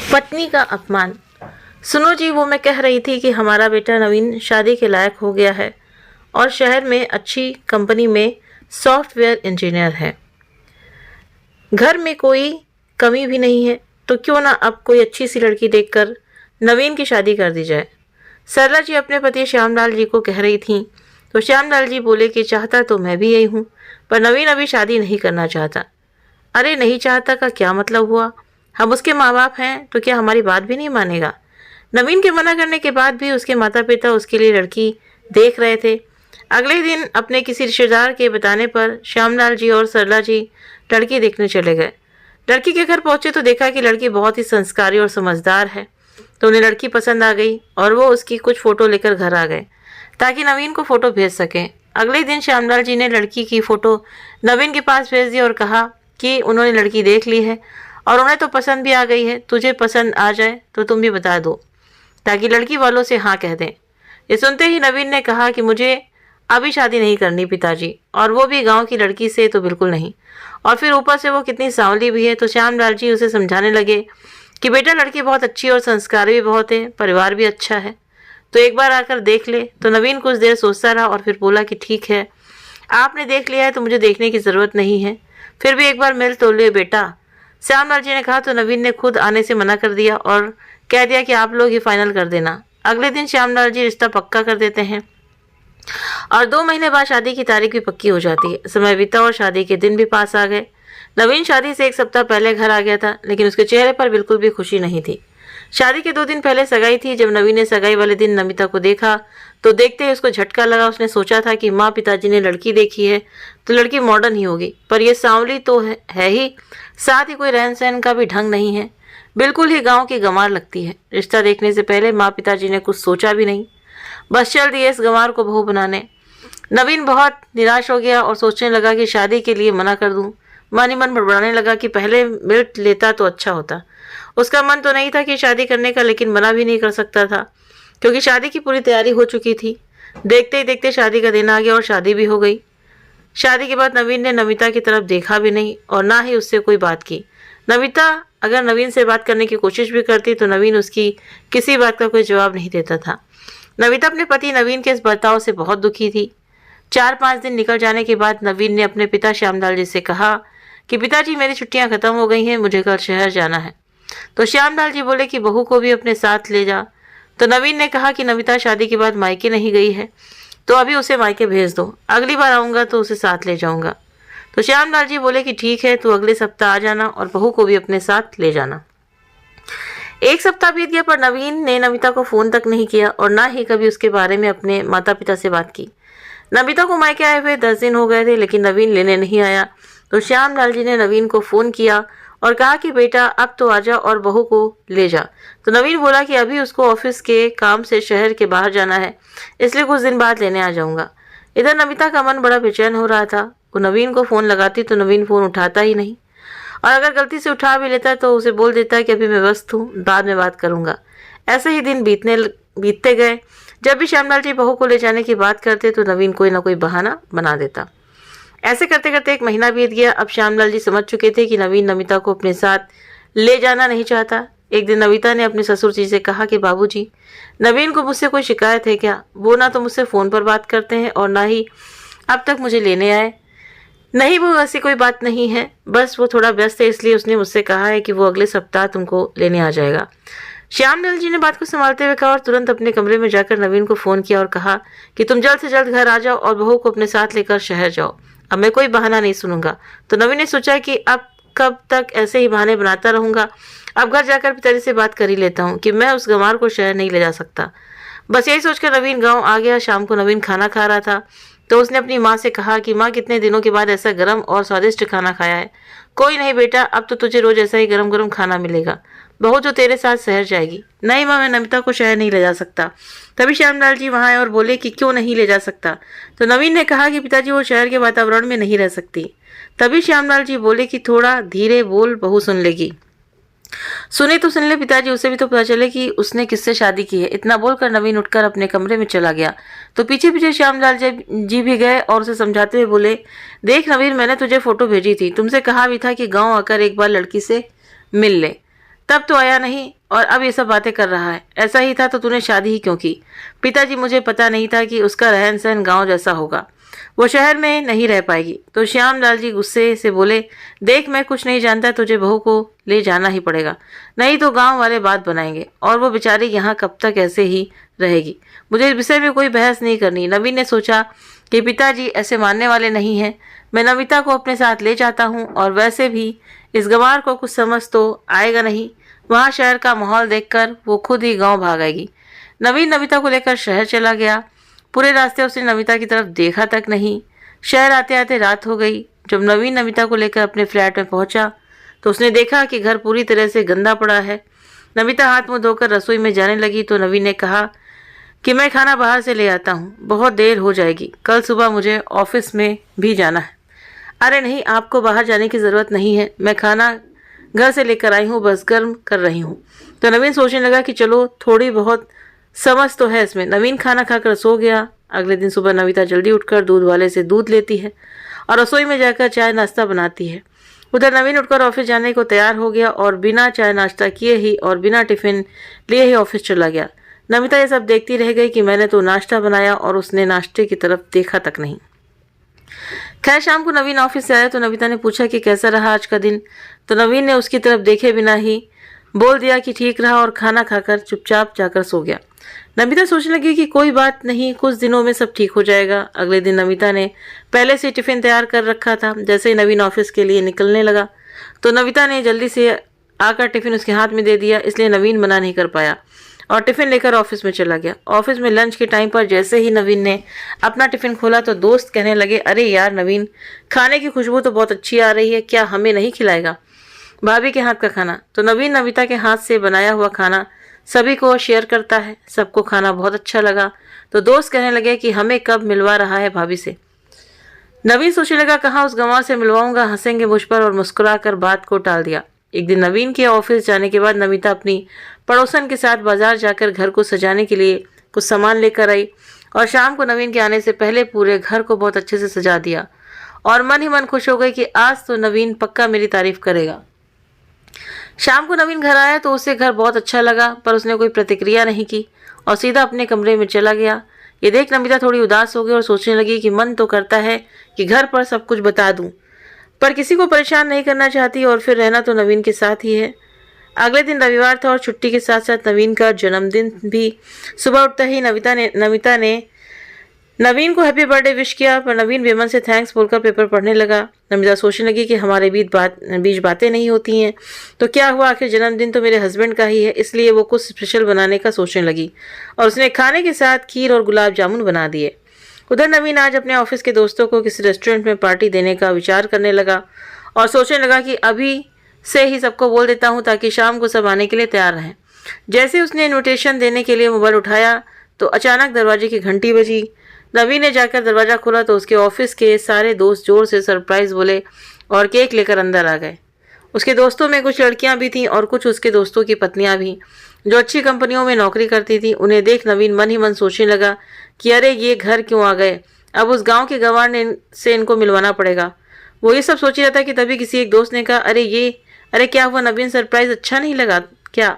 पत्नी का अपमान। सुनो जी, वो मैं कह रही थी कि हमारा बेटा नवीन शादी के लायक हो गया है और शहर में अच्छी कंपनी में सॉफ्टवेयर इंजीनियर है। घर में कोई कमी भी नहीं है, तो क्यों ना अब कोई अच्छी सी लड़की देखकर नवीन की शादी कर दी जाए। सरला जी अपने पति श्यामलाल जी को कह रही थीं, तो श्यामलाल जी बोले कि चाहता तो मैं भी यही हूँ, पर नवीन अभी शादी नहीं करना चाहता। अरे नहीं चाहता का क्या मतलब हुआ? हम उसके माँ बाप हैं, तो क्या हमारी बात भी नहीं मानेगा? नवीन के मना करने के बाद भी उसके माता पिता उसके लिए लड़की देख रहे थे। अगले दिन अपने किसी रिश्तेदार के बताने पर श्यामलाल जी और सरला जी लड़की देखने चले गए। लड़की के घर पहुंचे तो देखा कि लड़की बहुत ही संस्कारी और समझदार है, तो उन्हें लड़की पसंद आ गई और वो उसकी कुछ फ़ोटो लेकर घर आ गए ताकि नवीन को फ़ोटो भेज सकें। अगले दिन श्यामलाल जी ने लड़की की फ़ोटो नवीन के पास भेज दी और कहा कि उन्होंने लड़की देख ली है और उन्हें तो पसंद भी आ गई है। तुझे पसंद आ जाए तो तुम भी बता दो ताकि लड़की वालों से हाँ कह दें। ये सुनते ही नवीन ने कहा कि मुझे अभी शादी नहीं करनी पिताजी, और वो भी गांव की लड़की से तो बिल्कुल नहीं, और फिर ऊपर से वो कितनी सांवली भी है। तो श्यामलाल जी उसे समझाने लगे कि बेटा लड़की बहुत अच्छी और संस्कार भी बहुत है, परिवार भी अच्छा है, तो एक बार आकर देख ले। तो नवीन कुछ देर सोचता रहा और फिर बोला कि ठीक है, आपने देख लिया है तो मुझे देखने की ज़रूरत नहीं है, फिर भी एक बार मिल तो ले बेटा। श्यामलाल जी ने कहा तो नवीन ने खुद आने से मना कर दिया और कह दिया कि आप लोग ही फाइनल कर देना। अगले दिन श्यामलाल जी रिश्ता पक्का कर देते हैं और 2 महीने बाद शादी की तारीख भी पक्की हो जाती है। समय बीता और शादी के दिन भी पास आ गए। नवीन शादी से 1 सप्ताह पहले घर आ गया था, लेकिन उसके चेहरे पर बिल्कुल भी खुशी नहीं थी। शादी के 2 दिन पहले सगाई थी। जब नवीन ने सगाई वाले दिन नमिता को देखा तो देखते ही उसको झटका लगा। उसने सोचा था कि माँ पिताजी ने लड़की देखी है तो लड़की मॉडर्न ही होगी, पर यह सांवली तो है ही, साथ ही कोई रहन सहन का भी ढंग नहीं है, बिल्कुल ही गांव की गंवार लगती है। रिश्ता देखने से पहले माँ पिताजी ने कुछ सोचा भी नहीं, बस चल दिए इस गंवार को बहू बनाने। नवीन बहुत निराश हो गया और सोचने लगा कि शादी के लिए मना कर दूं। मन ही मन बड़बड़ाने लगा कि पहले मिल लेता तो अच्छा होता। उसका मन तो नहीं था कि शादी करने का, लेकिन मना भी नहीं कर सकता था क्योंकि शादी की पूरी तैयारी हो चुकी थी। देखते ही देखते शादी का दिन आ गया और शादी भी हो गई। शादी के बाद नवीन ने नमिता की तरफ देखा भी नहीं और ना ही उससे कोई बात की। नमिता अगर नवीन से बात करने की कोशिश भी करती तो नवीन उसकी किसी बात का कोई जवाब नहीं देता था। नमिता अपने पति नवीन के इस बर्ताव से बहुत दुखी थी। 4-5 दिन निकल जाने के बाद नवीन ने अपने पिता श्यामलाल जी से कहा कि पिताजी मेरी छुट्टियां खत्म हो गई हैं, मुझे कल शहर जाना है। तो श्यामलाल जी बोले कि बहू को भी अपने साथ ले जा। तो नवीन ने कहा कि नमिता शादी के बाद मायके नहीं गई है, तो अभी उसे मायके भेज दो, अगली बार आऊँगा तो उसे साथ ले जाऊँगा। तो श्यामलाल जी बोले कि ठीक है, तू अगले सप्ताह आ जाना और बहू को भी अपने साथ ले जाना। 1 सप्ताह बीत गया पर नवीन ने नमिता को फ़ोन तक नहीं किया और ना ही कभी उसके बारे में अपने माता पिता से बात की। नमिता को मायके आए हुए 10 दिन हो गए थे, लेकिन नवीन लेने नहीं आया। तो श्यामलाल जी ने नवीन को फ़ोन किया और कहा कि बेटा अब तो आ जा और बहू को ले जा। तो नवीन बोला कि अभी उसको ऑफिस के काम से शहर के बाहर जाना है, इसलिए कुछ दिन बाद लेने आ जाऊँगा। इधर नमिता का मन बड़ा बेचैन हो रहा था। वो नवीन को फ़ोन लगाती तो नवीन फ़ोन उठाता ही नहीं, और अगर गलती से उठा भी लेता तो उसे बोल देता कि अभी मैं व्यस्त हूँ, बाद में बात करूँगा। ऐसे ही दिन बीतते गए। जब भी श्यामलाल जी बहू को ले जाने की बात करते तो नवीन कोई ना कोई बहाना बना देता। ऐसे करते करते 1 महीना बीत गया। अब श्यामलाल जी समझ चुके थे कि नवीन नमिता को अपने साथ ले जाना नहीं चाहता। एक दिन नमिता ने अपने ससुर जी से कहा कि बाबूजी, नवीन को मुझसे कोई शिकायत है क्या? वो ना तो मुझसे फ़ोन पर बात करते हैं और ना ही अब तक मुझे लेने आए। नहीं, वो ऐसी कोई बात नहीं है, बस वो थोड़ा व्यस्त है, इसलिए उसने मुझसे कहा है कि वो अगले सप्ताह तुमको लेने आ जाएगा। श्यामलाल जी ने बात को संभालते हुए कहा और तुरंत अपने कमरे में जाकर नवीन को फ़ोन किया और कहा कि तुम जल्द से जल्द घर आ जाओ और बहू को अपने साथ लेकर शहर जाओ। अब मैं कोई बहाना नहीं सुनूंगा। तो नवीन ने सोचा कि अब कब तक ऐसे ही बहाने बनाता रहूंगा, अब घर जाकर पिताजी से बात कर ही लेता हूँ कि मैं उस गंवार को शहर नहीं ले जा सकता। बस यही सोचकर नवीन गाँव आ गया। शाम को नवीन खाना खा रहा था तो उसने अपनी माँ से कहा कि माँ, कितने दिनों के बाद ऐसा गर्म और स्वादिष्ट खाना खाया है। कोई नहीं बेटा, अब तो तुझे रोज ऐसा ही गरम गरम खाना मिलेगा, बहू जो तेरे साथ शहर जाएगी। नहीं माँ, मैं नमिता को शहर नहीं ले जा सकता। तभी श्यामलाल जी वहाँ आए और बोले कि क्यों नहीं ले जा सकता? तो नवीन ने कहा कि पिताजी वो शहर के वातावरण में नहीं रह सकती। तभी श्यामलाल जी बोले कि थोड़ा धीरे बोल, बहू सुन लेगी। सुने तो सुन ले पिताजी, उसे भी तो पता चले कि उसने किससे शादी की है। इतना बोलकर नवीन उठकर अपने कमरे में चला गया। तो पीछे पीछे श्यामलाल जी भी गए और उसे समझाते हुए बोले, देख नवीन, मैंने तुझे फ़ोटो भेजी थी, तुमसे कहा भी था कि गांव आकर एक बार लड़की से मिल ले, तब तो आया नहीं। और अब ये सब बातें कर रहा है। ऐसा ही था तो तूने शादी ही क्यों की? पिताजी, मुझे पता नहीं था कि उसका रहन सहन गाँव जैसा होगा, वो शहर में नहीं रह पाएगी। तो श्यामलाल जी गुस्से से बोले, देख मैं कुछ नहीं जानता, तुझे बहू को ले जाना ही पड़ेगा, नहीं तो गांव वाले बात बनाएंगे और वो बेचारी यहाँ कब तक ऐसे ही रहेगी। मुझे इस विषय में कोई बहस नहीं करनी। नवीन ने सोचा कि पिताजी ऐसे मानने वाले नहीं हैं। मैं नमिता को अपने साथ ले जाता हूँ, और वैसे भी इस गंवार को कुछ समझ तो आएगा नहीं। वहाँ शहर का माहौल देखकर वो खुद ही गाँव भागेगी। नवीन नमिता को लेकर शहर चला गया। पूरे रास्ते उसने नमिता की तरफ देखा तक नहीं। शहर आते आते रात हो गई। जब नवीन नमिता को लेकर अपने फ्लैट में पहुंचा तो उसने देखा कि घर पूरी तरह से गंदा पड़ा है। नमिता हाथ मुंह धोकर रसोई में जाने लगी तो नवीन ने कहा कि मैं खाना बाहर से ले आता हूँ, बहुत देर हो जाएगी, कल सुबह मुझे ऑफिस में भी जाना है। अरे नहीं, आपको बाहर जाने की ज़रूरत नहीं है, मैं खाना घर से लेकर आई हूँ, बस गर्म कर रही हूँ। तो नवीन सोचने लगा कि चलो थोड़ी बहुत समझ तो है इसमें। नवीन खाना खाकर सो गया। अगले दिन सुबह नमिता जल्दी उठकर दूध वाले से दूध लेती है और रसोई में जाकर चाय नाश्ता बनाती है। उधर नवीन उठकर ऑफिस जाने को तैयार हो गया और बिना चाय नाश्ता किए ही और बिना टिफिन लिए ही ऑफिस चला गया। नमिता ये सब देखती रह गई कि मैंने तो नाश्ता बनाया और उसने नाश्ते की तरफ देखा तक नहीं। खैर शाम को नवीन ऑफिस से आया तो नमिता ने पूछा कि कैसा रहा आज का दिन। तो नवीन ने उसकी तरफ देखे बिना ही बोल दिया कि ठीक रहा, और खाना खाकर चुपचाप जाकर सो गया। नमिता सोचने लगी कि कोई बात नहीं, कुछ दिनों में सब ठीक हो जाएगा। अगले दिन नमिता ने पहले से टिफिन तैयार कर रखा था। जैसे ही नवीन ऑफिस के लिए निकलने लगा तो नमिता ने जल्दी से आकर टिफिन उसके हाथ में दे दिया, इसलिए नवीन मना नहीं कर पाया और टिफिन लेकर ऑफिस में चला गया। ऑफिस में लंच के टाइम पर जैसे ही नवीन ने अपना टिफिन खोला तो दोस्त कहने लगे, अरे यार नवीन, खाने की खुशबू तो बहुत अच्छी आ रही है, क्या हमें नहीं खिलाएगा भाभी के हाथ का खाना? तो नवीन नमिता के हाथ से बनाया हुआ खाना सभी को शेयर करता है। सबको खाना बहुत अच्छा लगा तो दोस्त कहने लगे कि हमें कब मिलवा रहा है भाभी से। नवीन सोचने लगा, कहाँ उस गंवार से मिलवाऊंगा, हंसेंगे मुझ पर, और मुस्कुराकर बात को टाल दिया। एक दिन नवीन के ऑफिस जाने के बाद नमिता अपनी पड़ोसन के साथ बाजार जाकर घर को सजाने के लिए कुछ सामान लेकर आई और शाम को नवीन के आने से पहले पूरे घर को बहुत अच्छे से सजा दिया और मन ही मन खुश हो गई कि आज तो नवीन पक्का मेरी तारीफ करेगा। शाम को नवीन घर आया तो उसे घर बहुत अच्छा लगा, पर उसने कोई प्रतिक्रिया नहीं की और सीधा अपने कमरे में चला गया। ये देख नमिता थोड़ी उदास हो गई और सोचने लगी कि मन तो करता है कि घर पर सब कुछ बता दूं, पर किसी को परेशान नहीं करना चाहती और फिर रहना तो नवीन के साथ ही है। अगले दिन रविवार था और छुट्टी के साथ साथ नवीन का जन्मदिन भी। सुबह उठते ही नमिता ने नवीन को हैप्पी बर्थडे विश किया, पर नवीन विमन से थैंक्स बोलकर पेपर पढ़ने लगा। नमिता सोचने लगी कि हमारे बीच बातें नहीं होती हैं, तो क्या हुआ, आखिर जन्मदिन तो मेरे हस्बैंड का ही है, इसलिए वो कुछ स्पेशल बनाने का सोचने लगी और उसने खाने के साथ खीर और गुलाब जामुन बना दिए। उधर नवीन आज अपने ऑफिस के दोस्तों को किसी रेस्टोरेंट में पार्टी देने का विचार करने लगा और सोचने लगा कि अभी से ही सबको बोल देता हूँ ताकि शाम को सब आने के लिए तैयार रहें। जैसे उसने इन्विटेशन देने के लिए मोबाइल उठाया तो अचानक दरवाजे की घंटी बजी। नवीन ने जाकर दरवाज़ा खोला तो उसके ऑफिस के सारे दोस्त जोर से सरप्राइज़ बोले और केक लेकर अंदर आ गए। उसके दोस्तों में कुछ लड़कियां भी थीं और कुछ उसके दोस्तों की पत्नियां भी जो अच्छी कंपनियों में नौकरी करती थी। उन्हें देख नवीन मन ही मन सोचने लगा कि अरे ये घर क्यों आ गए, अब उस गांव के गंवार से इनको मिलवाना पड़ेगा। वो ये सब सोच रहा था कि तभी किसी एक दोस्त ने कहा, अरे क्या हुआ नवीन, सरप्राइज़ अच्छा नहीं लगा क्या?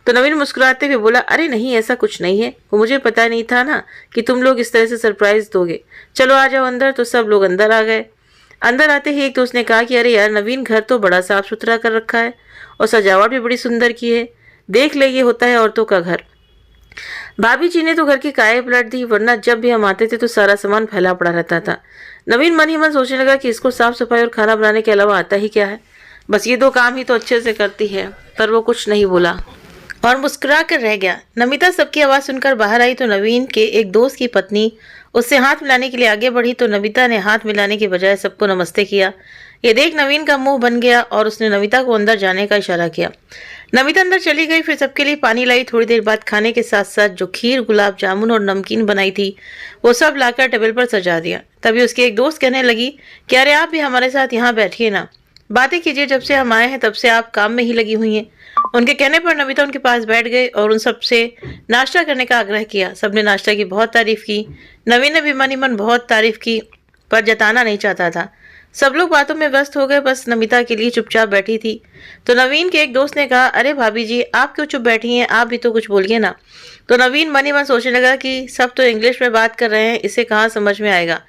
तो नवीन मुस्कुराते हुए बोला, अरे नहीं ऐसा कुछ नहीं है, वो मुझे पता नहीं था ना कि तुम लोग इस तरह से सरप्राइज दोगे, चलो आ जाओ अंदर। तो सब लोग अंदर आ गए। अंदर आते ही एक दोस्त ने कहा कि अरे यार नवीन, घर तो बड़ा साफ सुथरा कर रखा है और सजावट भी बड़ी सुंदर की है, देख ले ये होता है औरतों का घर। भाभी जी ने तो घर की काया पलट दी, वरना जब भी हम आते थे तो सारा सामान फैला पड़ा रहता था। नवीन मन ही मन सोचने लगा कि इसको साफ सफाई और खाना बनाने के अलावा आता ही क्या है, बस ये दो काम ही तो अच्छे से करती है। पर वो कुछ नहीं बोला और मुस्कुरा कर रह गया। नमिता सबकी आवाज़ सुनकर बाहर आई तो नवीन के एक दोस्त की पत्नी उससे हाथ मिलाने के लिए आगे बढ़ी तो नमिता ने हाथ मिलाने के बजाय सबको नमस्ते किया। ये देख नवीन का मुंह बन गया और उसने नमिता को अंदर जाने का इशारा किया। नमिता अंदर चली गई, फिर सबके लिए पानी लाई। थोड़ी देर बाद खाने के साथ साथ जो खीर, गुलाब जामुन और नमकीन बनाई थी वो सब लाकर टेबल पर सजा दिया। तभी उसके एक दोस्त कहने लगी कि अरे आप भी हमारे साथ यहाँ बैठिए ना, बातें कीजिए, जब से हम आए हैं तब से आप काम में ही लगी हुई हैं। उनके कहने पर नमिता उनके पास बैठ गए और उन सब से नाश्ता करने का आग्रह किया। सबने नाश्ता की बहुत तारीफ की। नवीन ने भी मन ही मन बहुत तारीफ की पर जताना नहीं चाहता था। सब लोग बातों में व्यस्त हो गए, बस नमिता के लिए चुपचाप बैठी थी। तो नवीन के एक दोस्त ने कहा, अरे भाभी जी, आप क्यों चुप बैठी हैं, आप भी तो कुछ बोलिए ना। तो नवीन मन ही मन सोचने लगा कि सब तो इंग्लिश में बात कर रहे हैं, इसे कहाँ समझ में आएगा,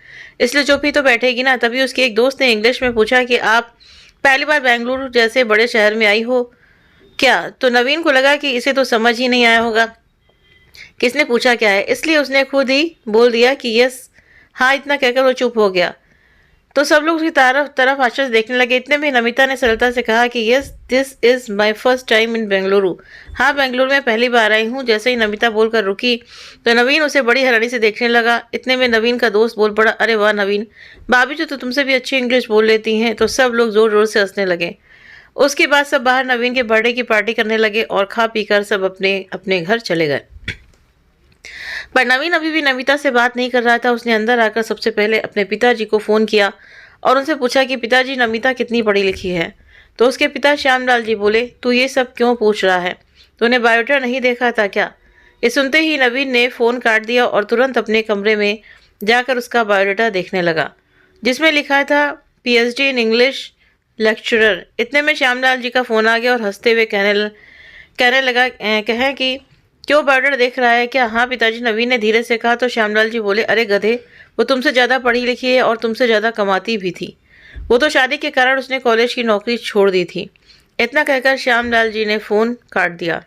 इसलिए चुप ही तो बैठेगी ना। तभी उसके एक दोस्त ने इंग्लिश में पूछा कि आप पहली बार बेंगलुरु जैसे बड़े शहर में आई हो क्या। तो नवीन को लगा कि इसे तो समझ ही नहीं आया होगा किसने पूछा क्या है, इसलिए उसने खुद ही बोल दिया कि यस, हाँ, इतना कहकर वो चुप हो गया। तो सब लोग उसकी तरफ तरफ आश्चर्य देखने लगे। इतने में नमिता ने सरलता से कहा कि yes, this is my first time in Bengaluru. हाँ, बेंगलुरु में पहली बार आई हूँ। जैसे ही नमिता बोलकर रुकी तो नवीन उसे बड़ी हैरानी से देखने लगा। इतने में नवीन का दोस्त बोल पड़ा, अरे वाह नवीन, भाभी जो तो तुमसे भी अच्छी इंग्लिश बोल लेती हैं। तो सब लोग जोर जोर से हंसने लगे। उसके बाद सब बाहर नवीन के बर्थडे की पार्टी करने लगे और खा पीकर सब अपने अपने घर चले गए। पर नवीन अभी भी नमिता से बात नहीं कर रहा था। उसने अंदर आकर सबसे पहले अपने पिताजी को फ़ोन किया और उनसे पूछा कि पिताजी, नमिता कितनी पढ़ी लिखी है। तो उसके पिता श्यामलाल जी बोले, तू ये सब क्यों पूछ रहा है, तूने बायोडाटा नहीं देखा था क्या। ये सुनते ही नवीन ने फ़ोन काट दिया और तुरंत अपने कमरे में जाकर उसका बायोडाटा देखने लगा, जिसमें लिखा था पीएचडी इन इंग्लिश लेक्चरर। इतने में श्यामलाल जी का फ़ोन आ गया और हंसते हुए कहने लगा, कहें कि क्यों बायोडाटा देख रहा है क्या। हाँ पिताजी, नवीन ने धीरे से कहा। तो श्यामलाल जी बोले, अरे गधे, वो तुमसे ज़्यादा पढ़ी लिखी है और तुमसे ज़्यादा कमाती भी थी। वो तो शादी के कारण उसने कॉलेज की नौकरी छोड़ दी थी। इतना कहकर श्यामलाल जी ने फ़ोन काट दिया।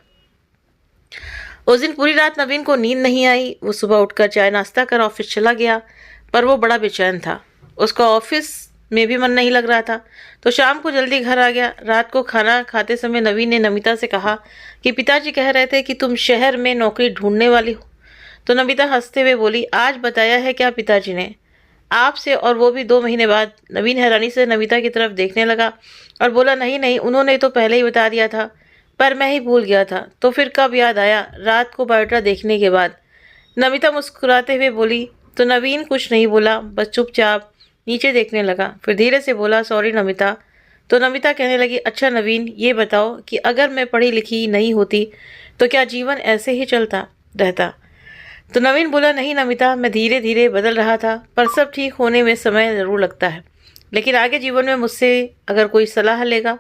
उस दिन पूरी रात नवीन को नींद नहीं आई। वो सुबह उठकर चाय नाश्ता कर ऑफिस चला गया, पर वो बड़ा बेचैन था। उसका ऑफिस में भी मन नहीं लग रहा था। तो शाम को जल्दी घर आ गया। रात को खाना खाते समय नवीन ने नमिता से कहा कि पिताजी कह रहे थे कि तुम शहर में नौकरी ढूंढने वाली हो। तो नमिता हंसते हुए बोली, आज बताया है क्या पिताजी ने आपसे, और वो भी 2 महीने बाद। नवीन हैरानी से नमिता की तरफ देखने लगा और बोला, नहीं नहीं, उन्होंने तो पहले ही बता दिया था, पर मैं ही भूल गया था। तो फिर कब याद आया, रात को बायोडाटा देखने के बाद। नमिता मुस्कुराते हुए बोली। तो नवीन कुछ नहीं बोला, बस चुपचाप नीचे देखने लगा। फिर धीरे से बोला, सॉरी नमिता। तो नमिता कहने लगी, अच्छा नवीन, ये बताओ कि अगर मैं पढ़ी लिखी नहीं होती तो क्या जीवन ऐसे ही चलता रहता। तो नवीन बोला, नहीं नमिता, मैं धीरे धीरे बदल रहा था, पर सब ठीक होने में समय ज़रूर लगता है। लेकिन आगे जीवन में मुझसे अगर कोई सलाह लेगा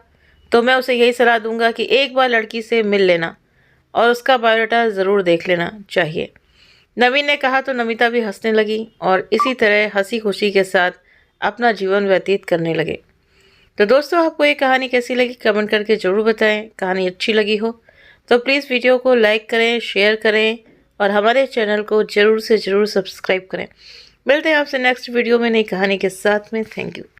तो मैं उसे यही सलाह दूंगा कि एक बार लड़की से मिल लेना और उसका बायोडाटा ज़रूर देख लेना चाहिए। नवीन ने कहा तो नमिता भी हंसने लगी और इसी तरह हंसी खुशी के साथ अपना जीवन व्यतीत करने लगे। तो दोस्तों, आपको ये कहानी कैसी लगी कमेंट करके ज़रूर बताएं। कहानी अच्छी लगी हो तो प्लीज़ वीडियो को लाइक करें, शेयर करें और हमारे चैनल को ज़रूर से ज़रूर सब्सक्राइब करें। मिलते हैं आपसे नेक्स्ट वीडियो में नई कहानी के साथ में। Thank you.